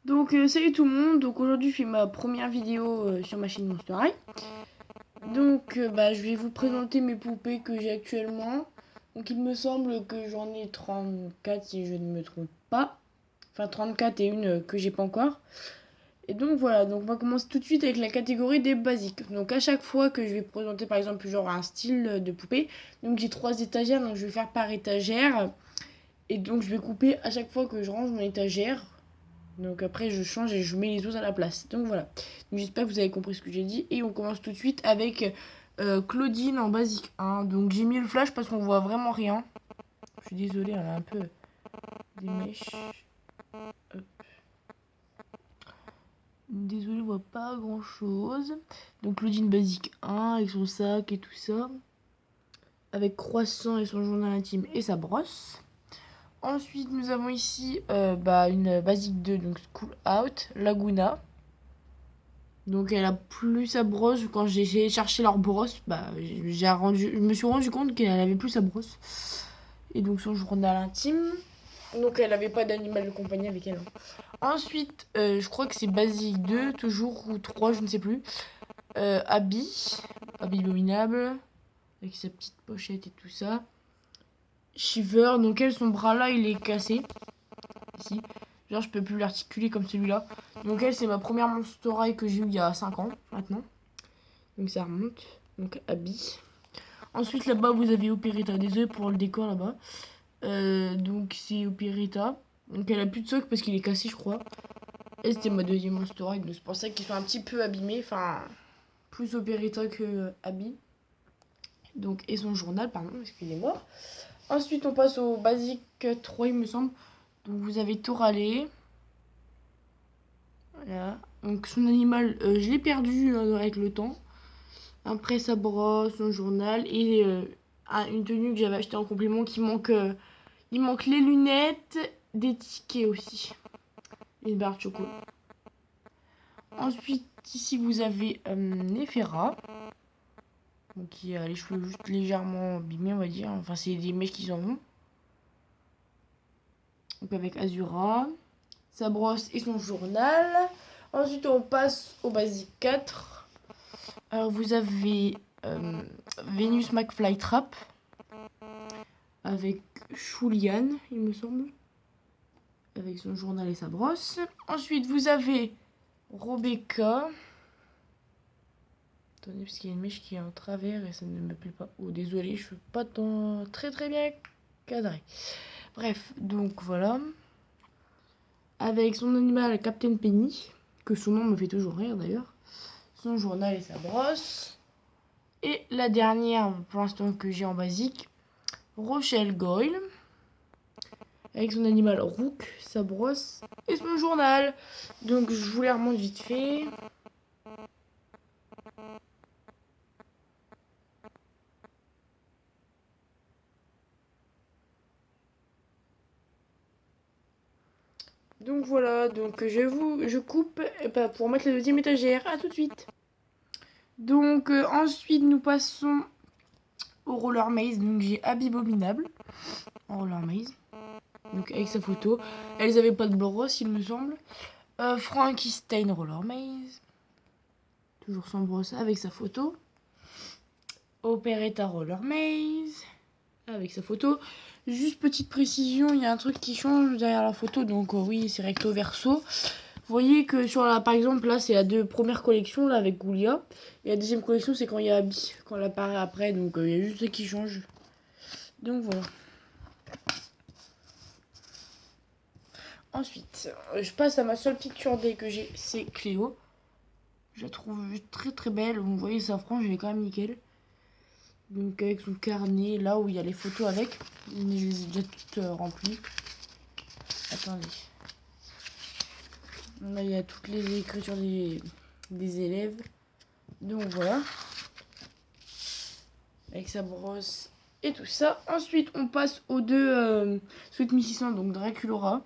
Donc salut tout le monde, donc aujourd'hui je fais ma première vidéo sur ma chaîne Monster High. Donc je vais vous présenter mes poupées que j'ai actuellement. Donc il me semble que j'en ai 34 si je ne me trompe pas. Enfin 34 et une que j'ai pas encore. Et donc voilà, donc on va commencer tout de suite avec la catégorie des basiques. Donc à chaque fois que je vais présenter par exemple genre un style de poupée, donc j'ai 3 étagères, donc je vais faire par étagère. Et donc je vais couper à chaque fois que je range mon étagère. Donc après je change et je mets les autres à la place. Donc voilà. Donc j'espère que vous avez compris ce que j'ai dit. Et on commence tout de suite avec Claudine en basique 1. Donc j'ai mis le flash parce qu'on voit vraiment rien. Je suis désolée, elle a un peu des mèches. Hop. Désolée, on voit pas grand chose. Donc Claudine basique 1 avec son sac et tout ça. Avec Croissant et son journal intime et sa brosse. Ensuite, nous avons ici une basique 2, donc School Out, Laguna. Donc elle a plus sa brosse. Quand j'ai cherché leur brosse, je me suis rendu compte qu'elle avait plus sa brosse. Et donc son journal intime. Donc elle avait pas d'animal de compagnie avec elle. Ensuite, je crois que c'est basique 2, toujours, ou 3, je ne sais plus. Abby abominable, avec sa petite pochette et tout ça. Shiver, donc elle, son bras là, il est cassé. Ici. Genre, je peux plus l'articuler comme celui-là. Donc elle, c'est ma première Monster High que j'ai eu il y a 5 ans, maintenant. Donc ça remonte. Donc Abby. Ensuite, là-bas, vous avez Operetta. Désolé pour le décor là-bas. Donc c'est Operetta. Donc elle a plus de socle parce qu'il est cassé, je crois. Et c'était ma deuxième Monster High. Donc c'est pour ça qu'ils sont un petit peu abîmés. Enfin, plus Operetta que Abby. Donc, et son journal, pardon, excusez-moi. Ensuite, on passe au basique 3, il me semble. Donc vous avez Toralé. Voilà. Donc son animal, je l'ai perdu avec le temps. Après sa brosse, son journal et une tenue que j'avais achetée en complément qui manque. Il manque les lunettes, des tickets aussi. Et une barre de chocolat. Ensuite, ici vous avez Nefera. Donc qui a les cheveux juste légèrement abîmés, on va dire. Enfin, c'est des mèches qui en vont. Donc avec Azura, sa brosse et son journal. Ensuite, on passe au basique 4. Alors, vous avez Venus McFlytrap avec Shulian, il me semble, avec son journal et sa brosse. Ensuite, vous avez Rebecca. Attendez, parce qu'il y a une mèche qui est en travers et ça ne me plaît pas. Oh, désolé, je suis pas très bien cadré. Bref, donc voilà. Avec son animal Captain Penny, que son nom me fait toujours rire d'ailleurs. Son journal et sa brosse. Et la dernière, pour l'instant, que j'ai en basique, Rochelle Goyle, avec son animal Rook, sa brosse et son journal. Donc je vous les remonte vite fait. Donc voilà, donc je coupe pour mettre la deuxième étagère. À tout de suite. Donc ensuite nous passons au roller maze. Donc j'ai Abominable en roller maze. Donc avec sa photo. Elles avaient pas de brosse, il me semble. Frankenstein roller maze. Toujours sans brosse avec sa photo. Operetta roller maze avec sa photo. Juste petite précision, il y a un truc qui change derrière la photo. Donc oui, c'est recto verso. Vous voyez que sur par exemple là, c'est la première collection là avec Goulia. Et la deuxième collection, c'est quand il y a Abby, quand elle apparaît après. Donc il y a juste ça qui change. Donc voilà. Ensuite, je passe à ma seule picture day que j'ai, c'est Cléo. Je la trouve très belle. Vous voyez sa frange, elle est quand même nickel. Donc avec son carnet, là où il y a les photos avec. Mais je les ai déjà toutes remplies. Attendez. Là, il y a toutes les écritures des élèves. Donc voilà. Avec sa brosse et tout ça. Ensuite, on passe aux deux Sweet Mississant, donc Draculora.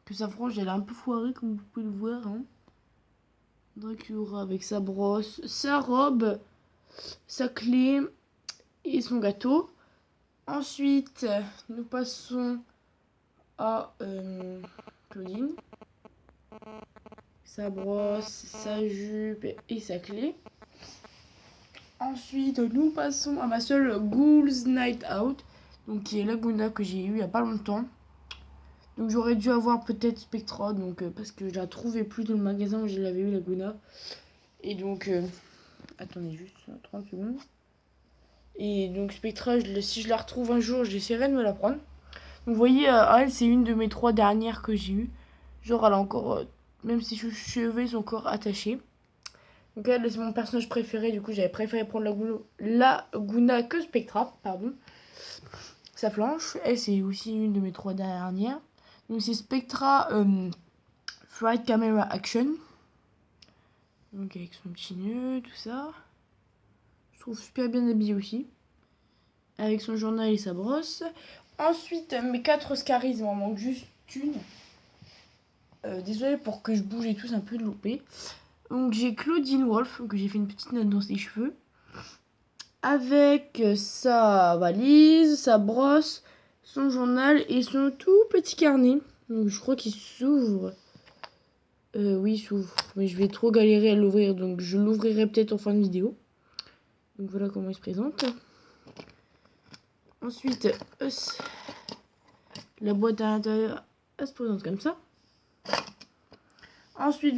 Que sa frange, elle est un peu foirée, comme vous pouvez le voir. Hein. Draculora avec sa brosse, sa robe, sa clé et son gâteau. Ensuite, nous passons à Claudine. sa brosse, sa jupe et sa clé. Ensuite, nous passons à ma seule Ghouls Night Out, donc qui est Laguna que j'ai eu il y a pas longtemps. Donc j'aurais dû avoir peut-être Spectra, donc parce que je la trouvais plus dans le magasin où je l'avais eu Laguna. Et donc, attendez juste 30 secondes. Et donc Spectra, si je la retrouve un jour, j'essaierai de me la prendre. Donc vous voyez, elle, c'est une de mes 3 dernières que j'ai eues. Genre, elle a encore, même si ses cheveux sont encore attachés. Donc elle, c'est mon personnage préféré. Du coup, j'avais préféré prendre Laguna que Spectra, pardon. Sa flanche. Elle, c'est aussi une de mes 3 dernières. Donc c'est Spectra Fright Camera Action. Donc avec son petit nœud, tout ça. Je trouve super bien habillé aussi. Avec son journal et sa brosse. Ensuite, mes 4 Oscaris, il m'en manque juste une. Désolée pour que je bouge et tout, c'est un peu loupé. Donc j'ai Claudine Wolf, que j'ai fait une petite note dans ses cheveux. Avec sa valise, sa brosse, son journal et son tout petit carnet. Donc je crois qu'il s'ouvre. Oui, il s'ouvre. Mais je vais trop galérer à l'ouvrir, donc je l'ouvrirai peut-être en fin de vidéo. Donc voilà comment il se présente. Ensuite, la boîte à l'intérieur, elle se présente comme ça. Ensuite,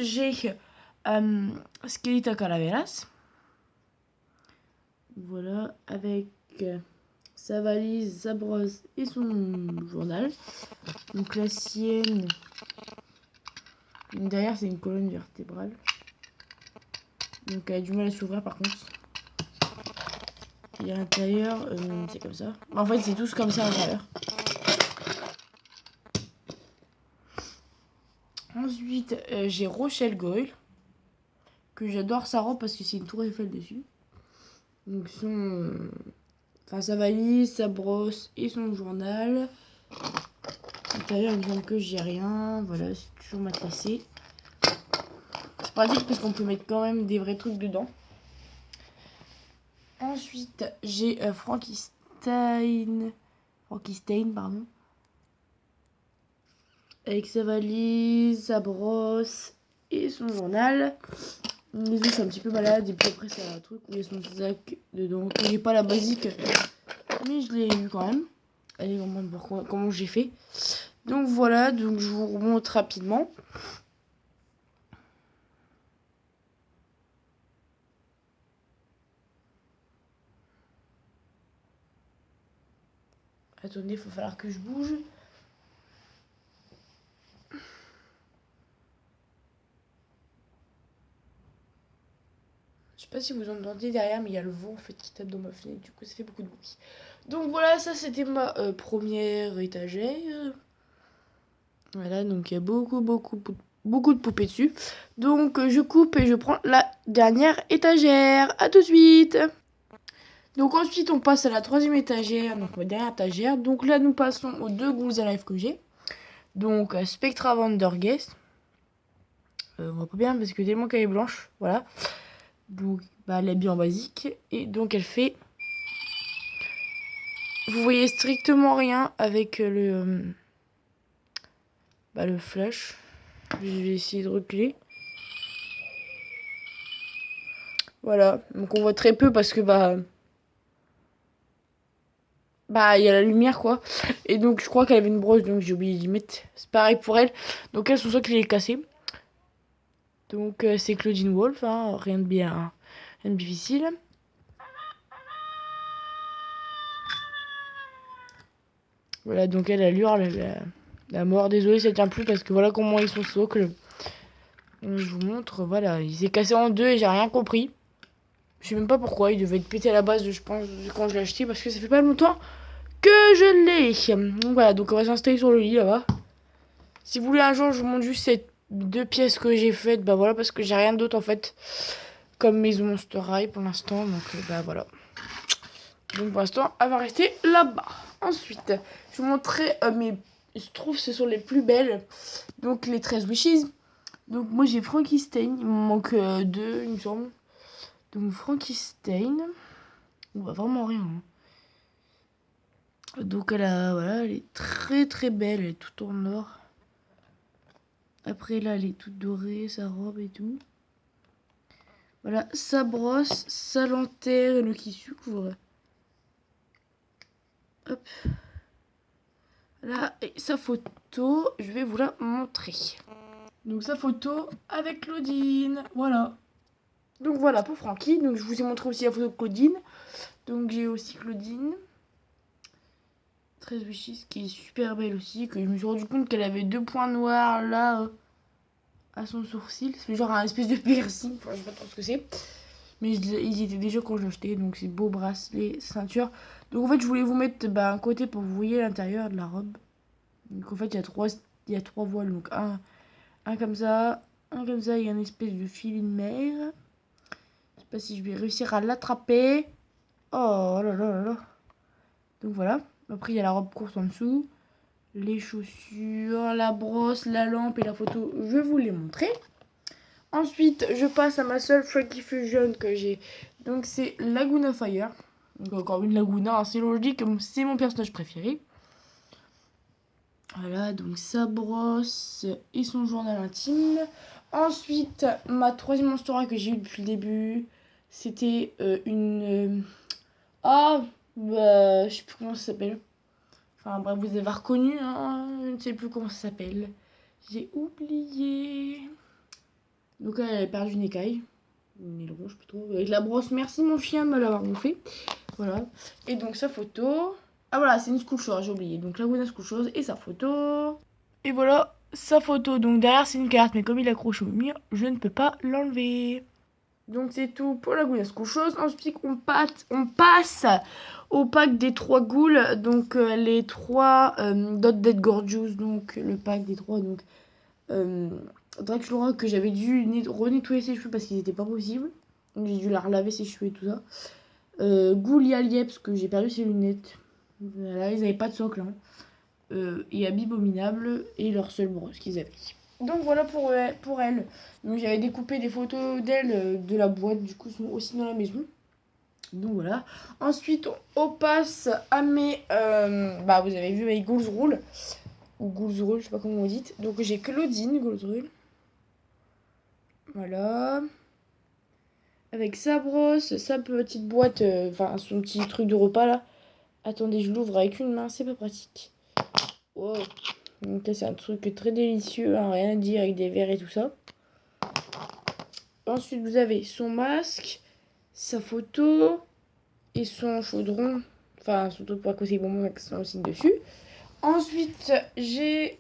j'ai Skelita Calaveras. Voilà, avec sa valise, sa brosse et son journal. Donc la sienne, derrière c'est une colonne vertébrale. Donc elle a du mal à s'ouvrir par contre. Et à l'intérieur, c'est comme ça. En fait, c'est tous comme ça à l'intérieur. Ensuite, j'ai Rochelle Goyle, que j'adore sa robe parce que c'est une tour Eiffel dessus. Donc sa valise, sa brosse et son journal. À l'intérieur, il me semble que j'ai rien. Voilà, c'est toujours matelassé. C'est pratique parce qu'on peut mettre quand même des vrais trucs dedans. Ensuite, j'ai Frankenstein, pardon. Avec sa valise, sa brosse et son journal. Les autres, c'est un petit peu malade. Et puis après, c'est un truc où il y a son sac dedans. J'ai pas la basique, mais je l'ai eu quand même. Allez, on montre comment j'ai fait. Donc voilà, donc je vous remonte rapidement. Attendez, il va falloir que je bouge. Je sais pas si vous entendez derrière, mais il y a le vent en fait qui tape dans ma fenêtre, du coup ça fait beaucoup de bruit. Donc voilà, ça c'était ma première étagère. Voilà, donc il y a beaucoup de poupées dessus. Donc je coupe et je prends la dernière étagère. À tout de suite. Donc ensuite on passe à la 3e étagère, donc ma dernière étagère. Donc là nous passons aux 2 Ghouls Alive que j'ai. Donc Spectra Vandergeest. On voit pas bien parce que tellement qu'elle est blanche, voilà. Donc elle est bien en basique et donc elle fait, vous voyez strictement rien avec le flash. Je vais essayer de reculer. Voilà, donc on voit très peu parce que il y a la lumière quoi. Et donc je crois qu'elle avait une brosse, donc j'ai oublié d'y mettre. C'est pareil pour elle. Donc elle, son socle il est cassé. Donc c'est Claudine Wolf, hein, rien de difficile. Voilà, donc elle hurle la mort. Désolée, ça tient plus parce que voilà comment ils sont socle. Donc, je vous montre, voilà, il s'est cassé en 2 et j'ai rien compris. Je sais même pas pourquoi, il devait être pété à la base, je pense, quand je l'ai acheté parce que ça fait pas longtemps que je l'ai. Donc voilà, donc on va s'installer sur le lit là-bas. Si vous voulez un jour, je vous montre juste ces 2 pièces que j'ai faites, voilà, parce que j'ai rien d'autre en fait comme maison Monster High pour l'instant, donc voilà. Donc pour l'instant, elle va rester là-bas. Ensuite, je vous montrerai je trouve que ce sont les plus belles. Donc les 13 Wishes. Donc moi j'ai Frankenstein, il me manque 2 il me semble. Donc Frankenstein, on voit vraiment rien. Donc voilà, elle est très belle, elle est toute en or. Après là, elle est toute dorée, sa robe et tout. Voilà, sa brosse, sa lanterne qui s'ouvre. Hop. Là, et sa photo, je vais vous la montrer. Donc sa photo avec Claudine, voilà. Donc voilà pour Francky. Donc je vous ai montré aussi la photo de Claudine. Donc j'ai aussi Claudine. 13 Wishes qui est super belle aussi. Que je me suis rendu compte qu'elle avait 2 points noirs là à son sourcil. C'est genre un espèce de piercing. Enfin, je sais pas trop ce que c'est. Mais ils étaient déjà quand j'ai acheté. Donc c'est beau bracelet, ceinture. Donc en fait je voulais vous mettre un côté pour que vous voyez l'intérieur de la robe. Donc en fait il y a trois voiles. Donc un comme ça. Un comme ça. Il y a une espèce de filet de mer. Je sais pas si je vais réussir à l'attraper. Oh là là là là. Donc voilà. Après il y a la robe courte en dessous. Les chaussures, la brosse, la lampe et la photo, je vous l'ai montré. Ensuite, je passe à ma seule Frankie Fusion que j'ai. Donc c'est Laguna Fire. Donc encore une Laguna, hein, c'est logique, c'est mon personnage préféré. Voilà, donc sa brosse et son journal intime. Ensuite, ma troisième monstera que j'ai eu depuis le début, c'était une... Ah, bah, je sais plus comment ça s'appelle. Enfin bref, vous avez reconnu, hein, je ne sais plus comment ça s'appelle. J'ai oublié. Donc elle a perdu une écaille. Une aileron, je sais plus trop. Avec la brosse, merci mon chien de me l'avoir gonflé. Voilà. Et donc sa photo. Ah voilà, c'est une school chose, j'ai oublié. Donc Laguna school chose et sa photo. Et voilà, sa photo. Donc derrière c'est une carte, mais comme il accroche au mur, je ne peux pas l'enlever. Donc c'est tout pour Laguna school chose. Ensuite on passe au pack des 3 ghouls. Donc les 3 Dot Dead Gorgeous. Donc le pack des 3. Donc Dracula que j'avais dû renettoyer ses cheveux parce qu'ils n'étaient pas possibles. Donc j'ai dû la relaver ses cheveux et tout ça. Goulia Lieps que j'ai perdu ses lunettes. Voilà, ils n'avaient pas de socle. Hein. Et Abominable et leur seule brosse qu'ils avaient. Donc voilà pour elle. Donc j'avais découpé des photos d'elle de la boîte. Du coup, ils sont aussi dans la maison. Donc voilà. Ensuite, on passe à mes... bah vous avez vu mes Ghouls Rule. Ou Ghouls Rule, je sais pas comment vous dites. Donc j'ai Claudine Ghouls Rule. Voilà. Avec sa brosse, sa petite boîte, enfin son petit truc de repas là. Attendez, je l'ouvre avec une main, c'est pas pratique. Wow. Donc là c'est un truc très délicieux, hein, rien à dire avec des verres et tout ça. Ensuite vous avez son masque, sa photo et son chaudron. Enfin son truc pour accrocher les bonbons avec son signe dessus. Ensuite j'ai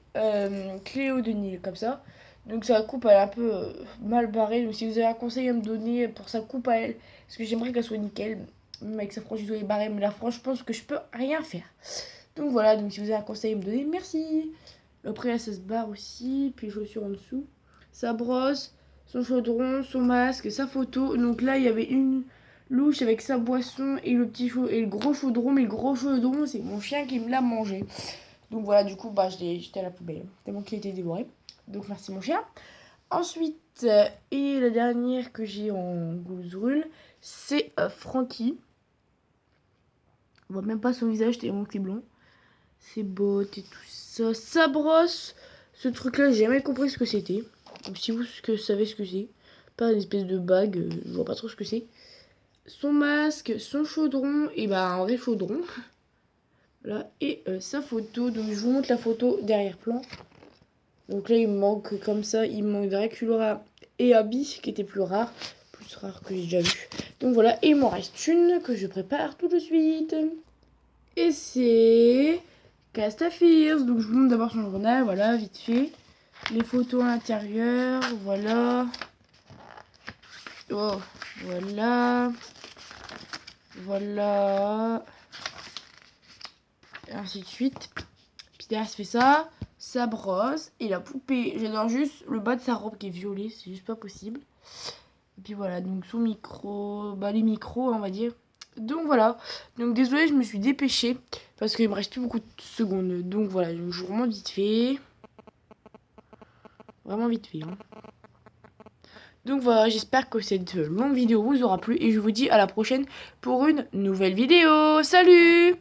Cléo de Nil comme ça. Donc sa coupe elle est un peu mal barrée. Donc si vous avez un conseil à me donner pour sa coupe à elle, parce que j'aimerais qu'elle soit nickel, même avec sa frange du doigt barrée, mais la frange je pense que je peux rien faire. Donc voilà, donc si vous avez un conseil à me donner, merci. Après là ça se barre aussi, puis les chaussures en dessous. Sa brosse, son chaudron, son masque, sa photo. Donc là il y avait une louche avec sa boisson et le gros chaudron, mais le gros chaudron c'est mon chien qui me l'a mangé. Donc voilà, du coup bah je l'ai jeté à la poubelle, tellement qu'il a été dévoré. Donc merci mon chien. Ensuite, et la dernière que j'ai en Ghouls, c'est Francky. On voit même pas son visage tellement que c'est blond. Ses bottes et tout ça. Sa brosse. Ce truc là, j'ai jamais compris ce que c'était. Donc si vous savez ce que c'est. Pas une espèce de bague, je vois pas trop ce que c'est. Son masque, son chaudron, et bah un vrai chaudron. Voilà, et sa photo. Donc je vous montre la photo derrière plan. Donc là, il me manque comme ça, il me manque Dracula et Abby, qui était plus rare que j'ai déjà vu. Donc voilà, et il m'en reste une que je prépare tout de suite. Et c'est Castafirs. Donc je vous montre d'abord son journal, voilà, vite fait. Les photos à l'intérieur, voilà. Oh, voilà. Voilà. Et ainsi de suite. Puis derrière, ça fait ça. Sa brosse et la poupée. J'adore juste le bas de sa robe qui est violet, c'est juste pas possible. Et puis voilà, donc son micro, bah les micros on va dire. Donc voilà, donc désolé je me suis dépêchée parce qu'il me reste plus beaucoup de secondes. Donc voilà, donc je vous remonte vite fait. Vraiment vite fait. Hein. Donc voilà, j'espère que cette longue vidéo vous aura plu et je vous dis à la prochaine pour une nouvelle vidéo. Salut!